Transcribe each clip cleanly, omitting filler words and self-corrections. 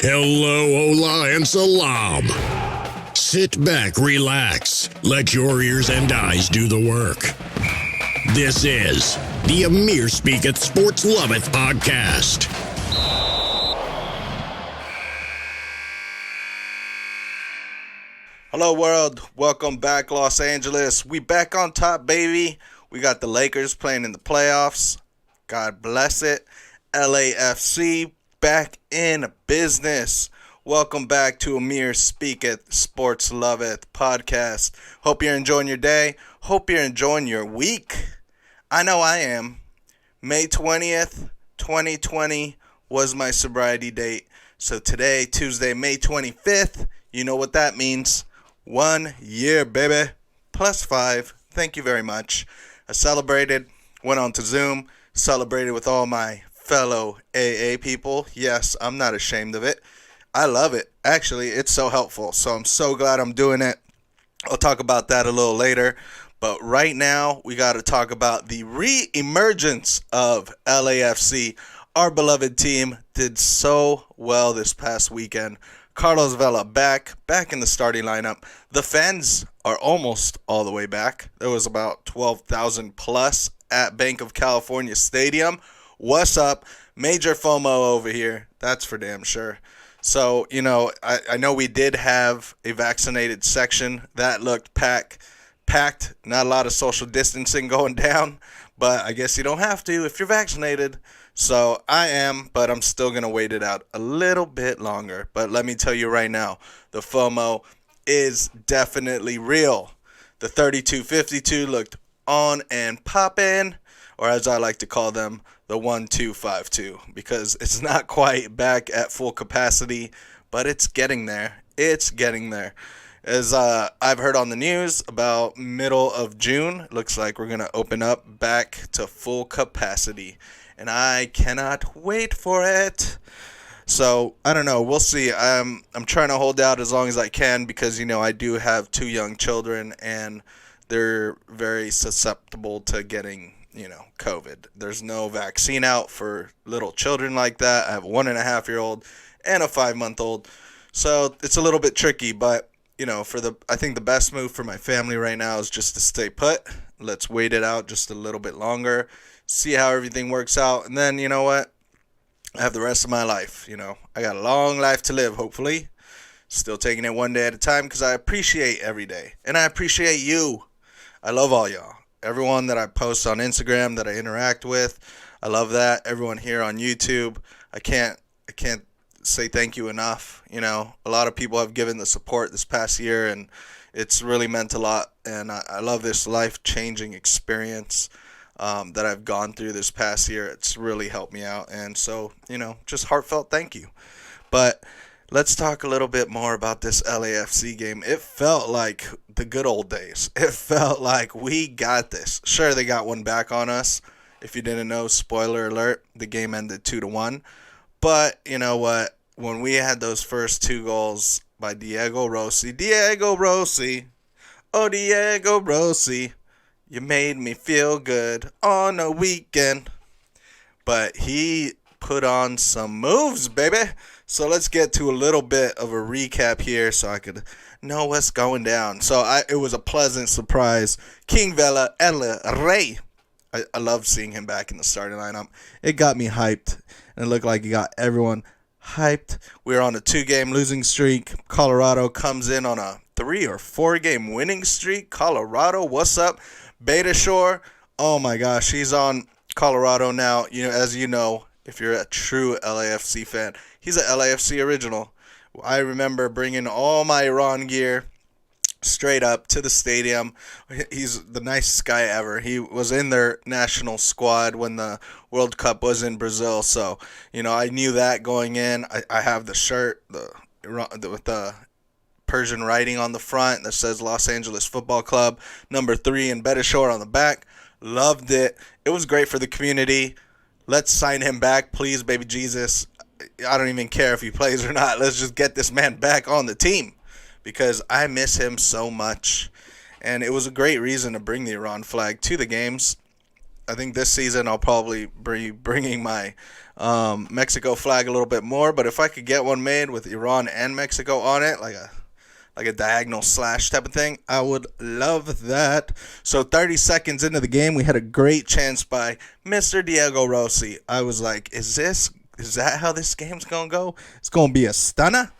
Hello, hola, and salam. Sit back, relax. Let your ears and eyes do the work. This is the Amir Speaketh Sports Loveth podcast. Hello, world. Welcome back, Los Angeles. We back on top, baby. We got the Lakers playing in the playoffs. God bless it. LAFC back in business. Welcome back to Amir Speaketh Sports Loveth podcast. Hope you're enjoying your day. Hope you're enjoying your week. I know I am. May 20th, 2020 was my sobriety date. So today, Tuesday, May 25th, you know what that means. 1 year, baby. Plus 5. Thank you very much. I celebrated, went on to Zoom, celebrated with all my fellow AA people. Yes, I'm not ashamed of it. I love it. Actually, it's so helpful. So I'm so glad I'm doing it. I'll talk about that a little later. But right now, we got to talk about the re-emergence of LAFC. Our beloved team did so well this past weekend. Carlos Vela back in the starting lineup. The fans are almost all the way back. There was about 12,000 plus at Bank of California Stadium. What's up? Major FOMO over here. That's for damn sure. So, you know, I know we did have a vaccinated section. That looked packed. Not a lot of social distancing going down. But I guess you don't have to if you're vaccinated. So I am, but I'm still going to wait it out a little bit longer. But let me tell you right now, the FOMO is definitely real. The 3252 looked on and poppin', or as I like to call them, the 1252, because it's not quite back at full capacity, but it's getting there. It's getting there. As I've heard on the news, about middle of June, looks like we're going to open up back to full capacity. And I cannot wait for it. So, I don't know. We'll see. I'm trying to hold out as long as I can because, you know, I do have 2 young children and they're very susceptible to getting, you know, COVID. There's no vaccine out for little children like that. I have a 1.5-year-old and a 5-month-old. So, it's a little bit tricky, but, you know, I think the best move for my family right now is just to stay put. Let's wait it out just a little bit longer. See how everything works out, and then, you know what, I have the rest of my life, you know. I got a long life to live, hopefully. Still taking it one day at a time because I appreciate every day, and I appreciate you. I love all y'all. Everyone that I post on Instagram, that I interact with, I love that. Everyone here on YouTube, I can't say thank you enough. You know, a lot of people have given the support this past year, and it's really meant a lot, and I love this life-changing experience that I've gone through this past year. It's really helped me out. And so, you know, just heartfelt thank you. But let's talk a little bit more about this LAFC game. It felt like the good old days. It felt like we got this. Sure, they got one back on us. If you didn't know, spoiler alert, the game ended 2-1. But you know what? When we had those first 2 goals by Diego Rossi, oh, Diego Rossi, you made me feel good on a weekend. But he put on some moves, baby. So let's get to a little bit of a recap here so I could know what's going down. So it was a pleasant surprise. King Vela El Rey. I love seeing him back in the starting lineup. It got me hyped. And it looked like it got everyone hyped. We were on a 2-game losing streak. Colorado comes in on a 3 or 4 game winning streak. Colorado, what's up? Beta Shore, oh my gosh, he's on Colorado now. You know, as you know, if you're a true LAFC fan, he's an LAFC original. I remember bringing all my Iran gear straight up to the stadium. He's the nicest guy ever. He was in their national squad when the World Cup was in Brazil. So, you know, I knew that going in. I have the shirt with the Persian writing on the front that says Los Angeles Football Club, number 3 in Beta Shore on the back. Loved it. It was great for the community. Let's sign him back, please, baby Jesus. I don't even care if he plays or not. Let's just get this man back on the team because I miss him so much. And it was a great reason to bring the Iran flag to the games. I think this season I'll probably be bringing my Mexico flag a little bit more. But if I could get one made with Iran and Mexico on it, like a diagonal slash type of thing, I would love that. So 30 seconds into the game, we had a great chance by Mr. Diego Rossi. I was like, is that how this game's going to go? It's going to be a stunner.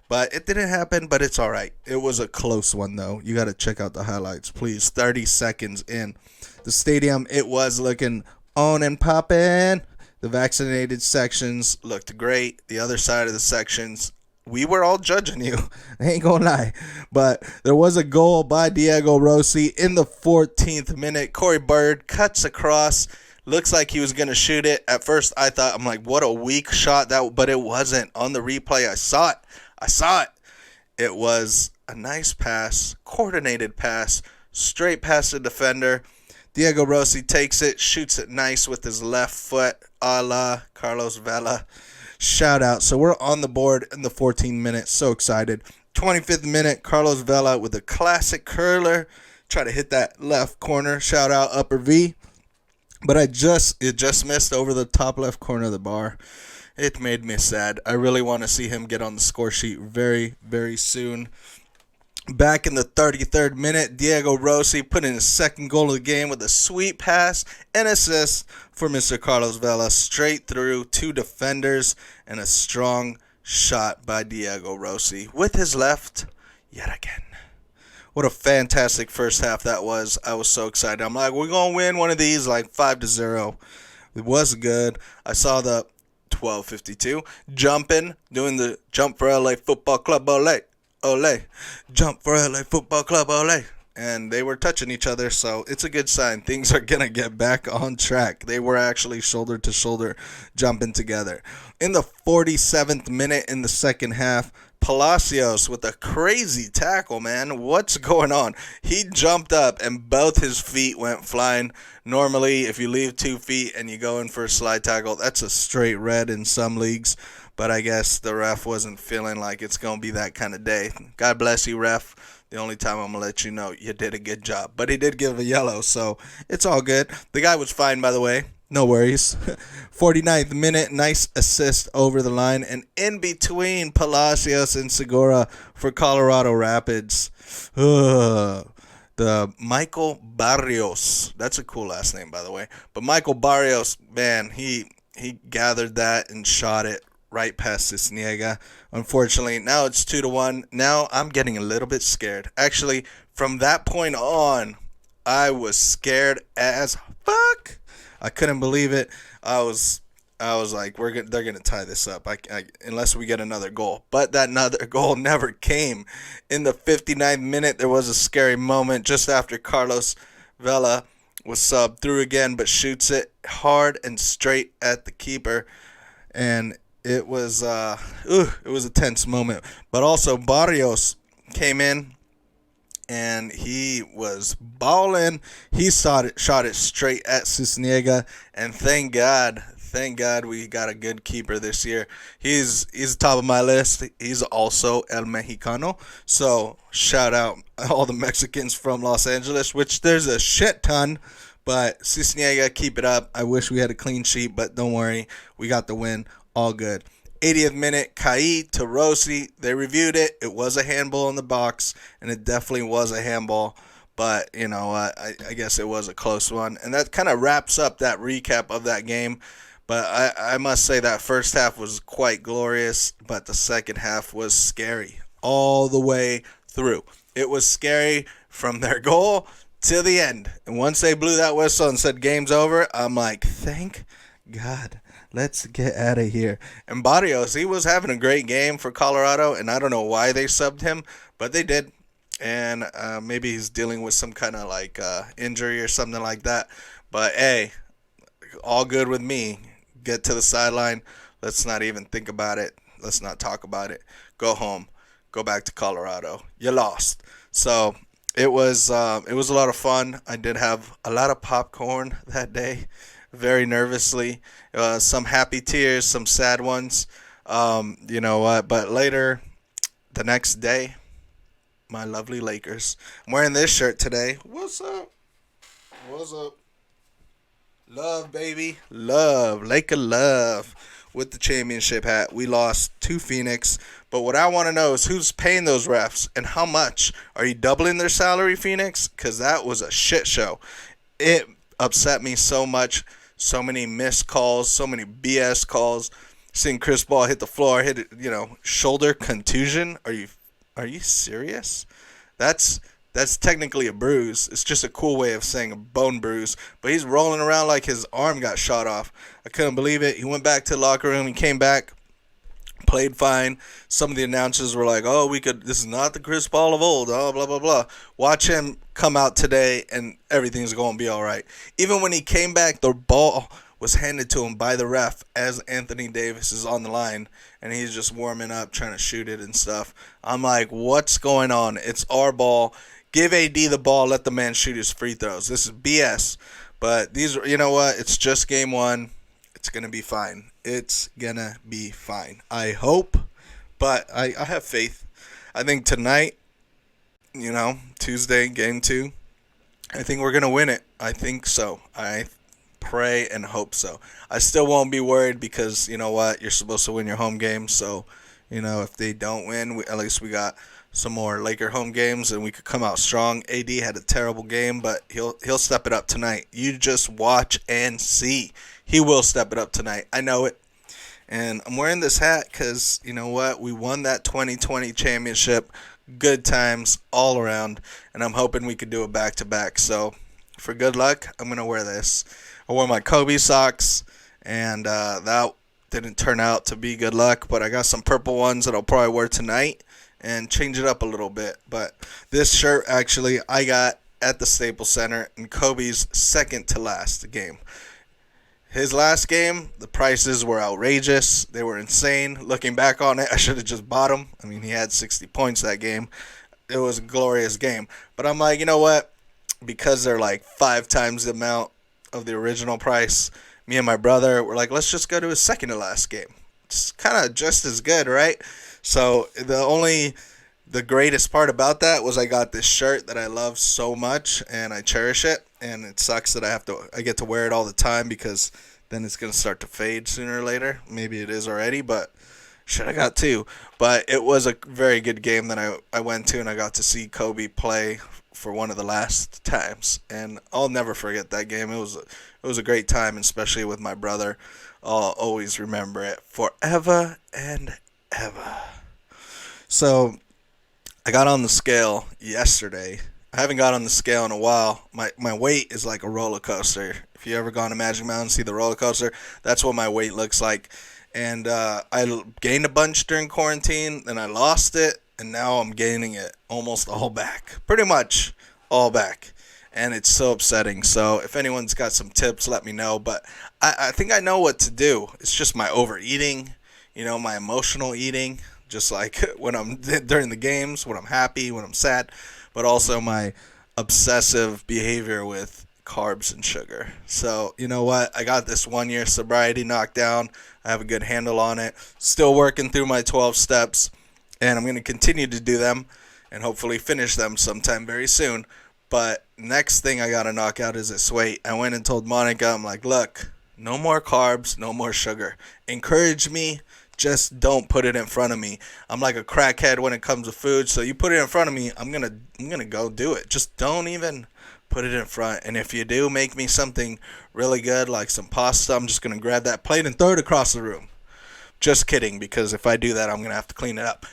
But it didn't happen, but it's all right. It was a close one, though. You got to check out the highlights, please. 30 seconds in. The stadium, it was looking on and popping. The vaccinated sections looked great. The other side of the sections, we were all judging you. I ain't gonna lie. But there was a goal by Diego Rossi in the 14th minute. Corey Bird cuts across. Looks like he was going to shoot it. At first, I'm like, what a weak shot. But it wasn't. On the replay, I saw it. It was a nice pass, coordinated pass, straight past the defender. Diego Rossi takes it, shoots it nice with his left foot, a la Carlos Vela. Shout out. So we're on the board in the 14th minute. So excited. 25th minute, Carlos Vela with a classic curler. Try to hit that left corner. Shout out Upper V. But it just missed over the top left corner of the bar. It made me sad. I really want to see him get on the score sheet very, very soon. Back in the 33rd minute, Diego Rossi put in his second goal of the game with a sweet pass and assist for Mr. Carlos Vela. Straight through two defenders and a strong shot by Diego Rossi with his left yet again. What a fantastic first half that was. I was so excited. I'm like, we're going to win one of these like 5-0. It was good. I saw the 12:52 jumping, doing the jump for LA Football Club, ole. Ole. Jump for LA Football Club, ole. And they were touching each other, so it's a good sign. Things are going to get back on track. They were actually shoulder to shoulder jumping together. In the 47th minute in the second half, Palacios with a crazy tackle, man. What's going on? He jumped up and both his feet went flying. Normally, if you leave 2 feet and you go in for a slide tackle, that's a straight red in some leagues. But I guess the ref wasn't feeling like it's going to be that kind of day. God bless you, ref. The only time I'm going to let you know you did a good job. But he did give a yellow, so it's all good. The guy was fine, by the way. No worries. 49th minute, nice assist over the line. And in between Palacios and Segura for Colorado Rapids. The Michael Barrios. That's a cool last name, by the way. But Michael Barrios, man, he gathered that and shot it right past Cisniega. Unfortunately, now it's 2-1. Now I'm getting a little bit scared. Actually, from that point on, I was scared as fuck. I couldn't believe it. I was like, they're gonna tie this up. Unless we get another goal. But that another goal never came. In the 59th minute, there was a scary moment just after Carlos Vela was subbed through again, but shoots it hard and straight at the keeper, and it was a tense moment. But also Barrios came in. And he was balling. He shot it straight at Cisniega. And thank God we got a good keeper this year. He's the top of my list. He's also El Mexicano. So shout out all the Mexicans from Los Angeles, which there's a shit ton. But Cisniega, keep it up. I wish we had a clean sheet, but don't worry. We got the win. All good. 80th minute, Kai to Rossi. They reviewed it. It was a handball in the box, and it definitely was a handball. But, you know, I guess it was a close one. And that kind of wraps up that recap of that game. But I must say that first half was quite glorious, but the second half was scary all the way through. It was scary from their goal to the end. And once they blew that whistle and said game's over, I'm like, thank God. Let's get out of here. And Barrios, he was having a great game for Colorado, and I don't know why they subbed him, but they did. And maybe he's dealing with some kind of like injury or something like that. But hey, all good with me. Get to the sideline. Let's not even think about it. Let's not talk about it. Go home. Go back to Colorado. You lost. So it was a lot of fun. I did have a lot of popcorn that day. Very nervously, some happy tears, some sad ones, but later, the next day, my lovely Lakers. I'm wearing this shirt today. What's up? Love, baby. Love. Lake of love. With the championship hat. We lost to Phoenix. But what I want to know is who's paying those refs and how much. Are you doubling their salary, Phoenix? Because that was a shit show. It upset me so much. So many missed calls. So many BS calls. Seeing Chris Paul hit the floor. Hit it, shoulder contusion. Are you serious? That's technically a bruise. It's just a cool way of saying a bone bruise. But he's rolling around like his arm got shot off. I couldn't believe it. He went back to the locker room. He came back, played fine. Some of the announcers were like, "Oh, this is not the Chris Paul of old." Oh, blah blah blah. Watch him come out today, and everything's going to be all right. Even when he came back, the ball was handed to him by the ref as Anthony Davis is on the line, and he's just warming up, trying to shoot it and stuff. I'm like, what's going on? It's our ball. Give AD the ball. Let the man shoot his free throws. This is BS. But you know what? It's just game one. It's going to be fine. It's going to be fine. I hope. But I have faith. I think tonight, Tuesday, game 2, I think we're going to win it. I think so. I pray and hope so. I still won't be worried because, you know what? You're supposed to win your home game. So, if they don't win, at least we got some more Laker home games and we could come out strong. AD had a terrible game, but he'll step it up tonight. You just watch and see. He will step it up tonight. I know it. And I'm wearing this hat because, you know what? We won that 2020 championship. Good times all around. And I'm hoping we could do a back-to-back. So, for good luck, I'm going to wear this. I wore my Kobe socks, and that didn't turn out to be good luck. But I got some purple ones that I'll probably wear tonight and change it up a little bit. But this shirt, actually, I got at the Staples Center in Kobe's second to last game. His last game, the prices were outrageous. They were insane. Looking back on it, I should have just bought him. I mean, he had 60 points that game. It was a glorious game. But I'm like, you know what? Because they're like 5 times the amount of the original price, me and my brother were like, let's just go to his second to last game. It's kind of just as good, right? So the greatest part about that was I got this shirt that I love so much and I cherish it, and it sucks that I get to wear it all the time because then it's going to start to fade sooner or later. Maybe it is already, but should have got 2. But it was a very good game that I went to, and I got to see Kobe play for one of the last times, and I'll never forget that game. It was a great time, especially with my brother. I'll always remember it forever and ever. So I got on the scale yesterday. I haven't got on the scale in a while. My weight is like a roller coaster. If you ever gone to Magic Mountain and see the roller coaster, that's what my weight looks like. And I gained a bunch during quarantine, then I lost it, and now I'm gaining it almost all back. Pretty much all back. And it's so upsetting. So if anyone's got some tips, let me know. But I think I know what to do. It's just my overeating, my emotional eating, just like when I'm during the games, when I'm happy, when I'm sad, but also my obsessive behavior with carbs and sugar. So, you know what? I got this 1 year sobriety knocked down. I have a good handle on it. Still working through my 12 steps, and I'm going to continue to do them and hopefully finish them sometime very soon. But next thing I got to knock out is this weight. I went and told Monica, I'm like, look, no more carbs, no more sugar. Encourage me, just don't put it in front of me. I'm like a crackhead when it comes to food, so you put it in front of me, I'm gonna go do it. Just don't even put it in front. And if you do make me something really good, like some pasta, I'm just gonna grab that plate and throw it across the room. Just kidding, because if I do that, I'm gonna have to clean it up.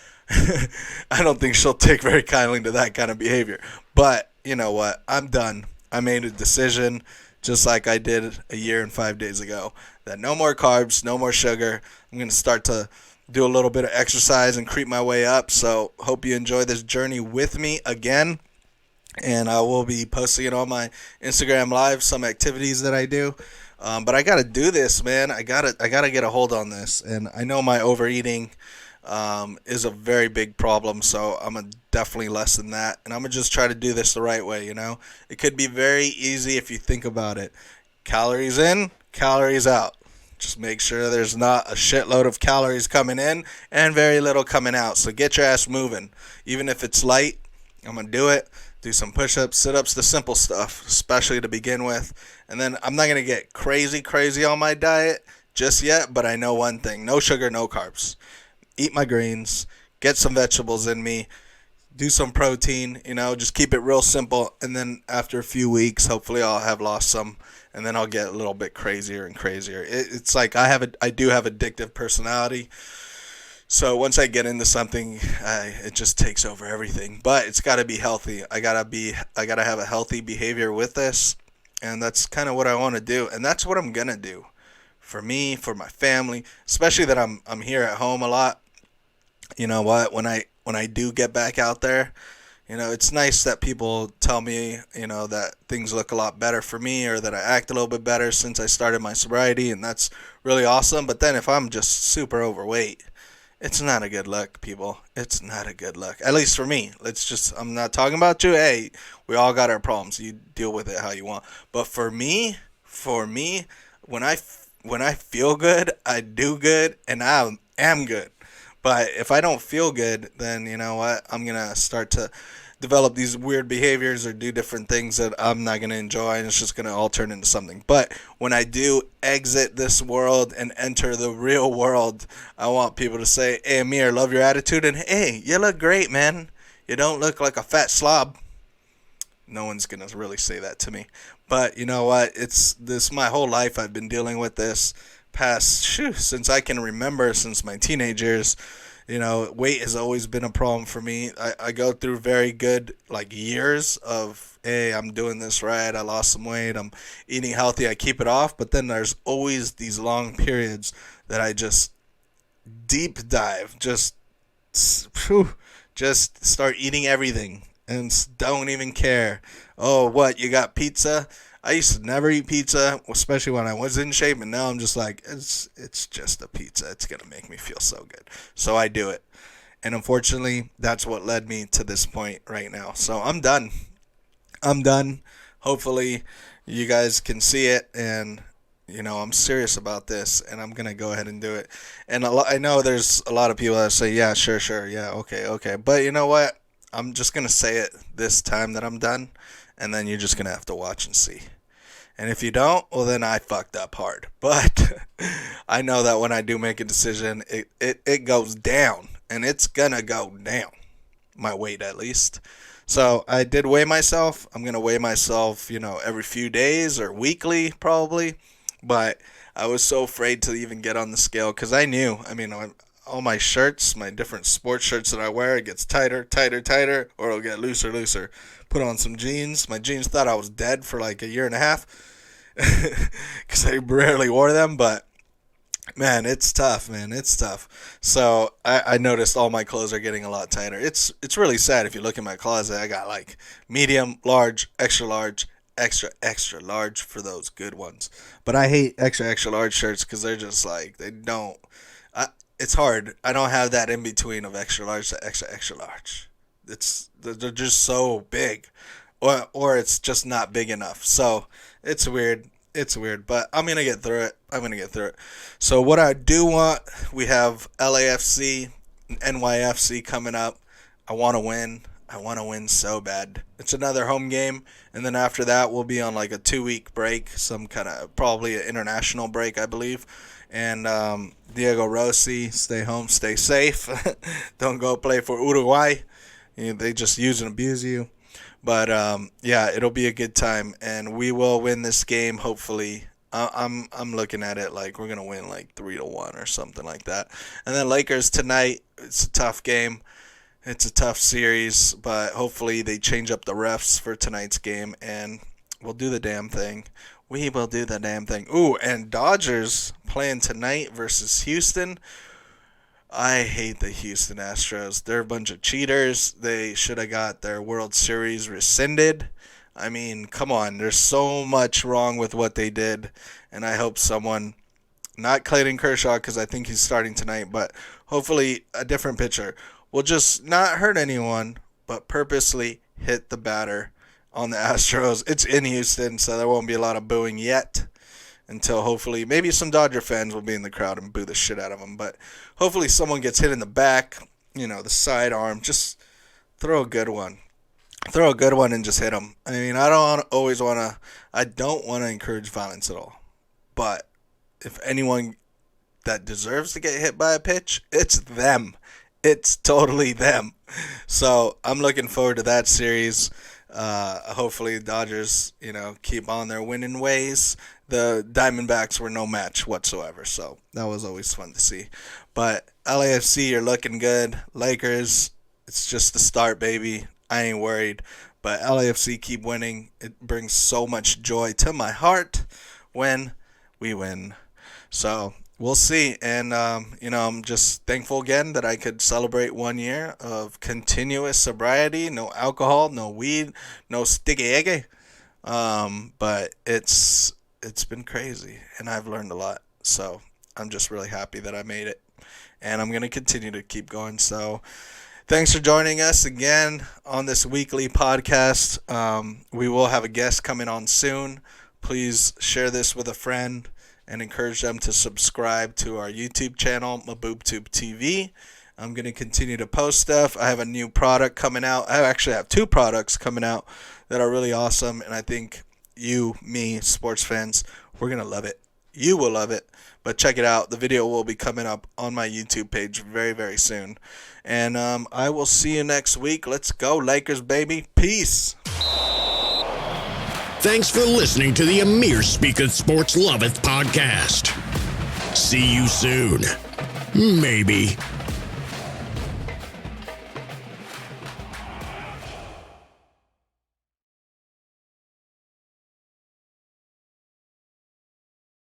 I don't think she'll take very kindly to that kind of behavior. But you know what? I'm done. I made a decision, just like I did a year and 5 days ago, that no more carbs, no more sugar. I'm going to start to do a little bit of exercise and creep my way up. So hope you enjoy this journey with me again. And I will be posting it on my Instagram Live, some activities that I do. But I got to do this, man. I gotta get a hold on this. And I know my overeating is a very big problem, so I'm going to definitely lessen that. And I'm going to just try to do this the right way, It could be very easy if you think about it. Calories in, calories out. Just make sure there's not a shitload of calories coming in and very little coming out. So get your ass moving. Even if it's light, I'm going to do it. do some push-ups, sit-ups, the simple stuff, especially to begin with. And then I'm not going to get crazy on my diet just yet, but I know one thing: no sugar, no carbs. Eat my greens, get some vegetables in me, do some protein, just keep it real simple. And then after a few weeks, hopefully I'll have lost some, and then I'll get a little bit crazier and crazier. It's like I do have addictive personality. So once I get into something, it just takes over everything. But it's got to be healthy. I gotta have a healthy behavior with this, and that's kind of what I want to do, and that's what I'm gonna do for me, for my family, especially that I'm here at home a lot. You know what? When I do get back out there, it's nice that people tell me, that things look a lot better for me, or that I act a little bit better since I started my sobriety, and that's really awesome. But then if I'm just super overweight, it's not a good look, people. It's not a good look. At least for me. I'm not talking about you. Hey, we all got our problems. You deal with it how you want. But for me, when I feel good, I do good, and I am good. But if I don't feel good, then you know what? I'm going to start to develop these weird behaviors or do different things that I'm not going to enjoy, and it's just going to all turn into something. But when I do exit this world and enter the real world, I want people to say, hey, Amir, love your attitude, and hey, you look great, man. You don't look like a fat slob. No one's going to really say that to me. But you know what? It's this my whole life I've been dealing with this since I can remember, since my teenage years. Weight has always been a problem for me. I go through very good years of, hey, I'm doing this right, I lost some weight, I'm eating healthy, I keep it off. But then there's always these long periods that I just deep dive, just start eating everything and don't even care. Oh, what, you got pizza? I used to never eat pizza, especially when I was in shape, and now I'm just like, it's just a pizza. It's going to make me feel so good. So I do it. And unfortunately, that's what led me to this point right now. So I'm done. Hopefully, you guys can see it, and, I'm serious about this, and I'm going to go ahead and do it. And I know there's a lot of people that say, yeah, sure, yeah, okay. But you know what? I'm just going to say it this time that I'm done. And then you're just going to have to watch and see. And if you don't, well, then I fucked up hard. But I know that when I do make a decision, it goes down. And it's going to go down. My weight, at least. So I did weigh myself. I'm going to weigh myself, every few days or weekly, probably. But I was so afraid to even get on the scale because I knew, all my shirts, my different sports shirts that I wear, it gets tighter, or it'll get looser. Put on some jeans. My jeans thought I was dead for like a year and a half because I rarely wore them. But, man, it's tough, So I noticed all my clothes are getting a lot tighter. It's really sad if you look in my closet. I got like medium, large, extra large for those good ones. But I hate extra large shirts because they're just like, they don't. It's hard. I don't have that in between of extra large to extra large. They're just so big, or it's just not big enough. So it's weird. But I'm gonna get through it. So what I do want, we have LAFC, NYFC coming up. I want to win so bad. It's another home game, and then after that we'll be on like a 2-week break, some kind of probably an international break, I believe. And Diego Rossi, stay home, stay safe. Don't go play for Uruguay. They just use and abuse you. But yeah, it'll be a good time, and we will win this game. Hopefully, I'm looking at it like we're gonna win like 3-1 or something like that. And then Lakers tonight. It's a tough game. It's a tough series, but hopefully they change up the refs for tonight's game, and we'll do the damn thing. We will do the damn thing. Ooh, and Dodgers playing tonight versus Houston. I hate the Houston Astros. They're a bunch of cheaters. They should have got their World Series rescinded. I mean, come on. There's so much wrong with what they did. And I hope someone, not Clayton Kershaw because I think he's starting tonight, but hopefully a different pitcher, will just not hurt anyone, but purposely hit the batter on the Astros. It's in Houston, so there won't be a lot of booing yet. Until hopefully, maybe some Dodger fans will be in the crowd and boo the shit out of them. But hopefully someone gets hit in the back, the sidearm. Just throw a good one. throw a good one and just hit them. I mean, I don't want to encourage violence at all. But if anyone that deserves to get hit by a pitch, it's them. It's totally them. So I'm looking forward to that series. Hopefully the Dodgers, keep on their winning ways. The Diamondbacks were no match whatsoever, so that was always fun to see. But LAFC, you're looking good. Lakers, it's just the start, baby. I ain't worried. But LAFC, keep winning. It brings so much joy to my heart when we win. So we'll see. And, I'm just thankful again that I could celebrate 1 year of continuous sobriety. No alcohol, no weed, no sticky egg. But it's been crazy, and I've learned a lot. So I'm just really happy that I made it. And I'm going to continue to keep going. So thanks for joining us again on this weekly podcast. We will have a guest coming on soon. Please share this with a friend and encourage them to subscribe to our YouTube channel, MaboobTube TV. I'm going to continue to post stuff. I have a new product coming out. I actually have 2 products coming out that are really awesome, and I think you, me, sports fans, we're going to love it. You will love it. But check it out. The video will be coming up on my YouTube page very, very soon. And I will see you next week. Let's go, Lakers, baby. Peace. Thanks for listening to the Amir Speaketh Sports Loveth podcast. See you soon. Maybe.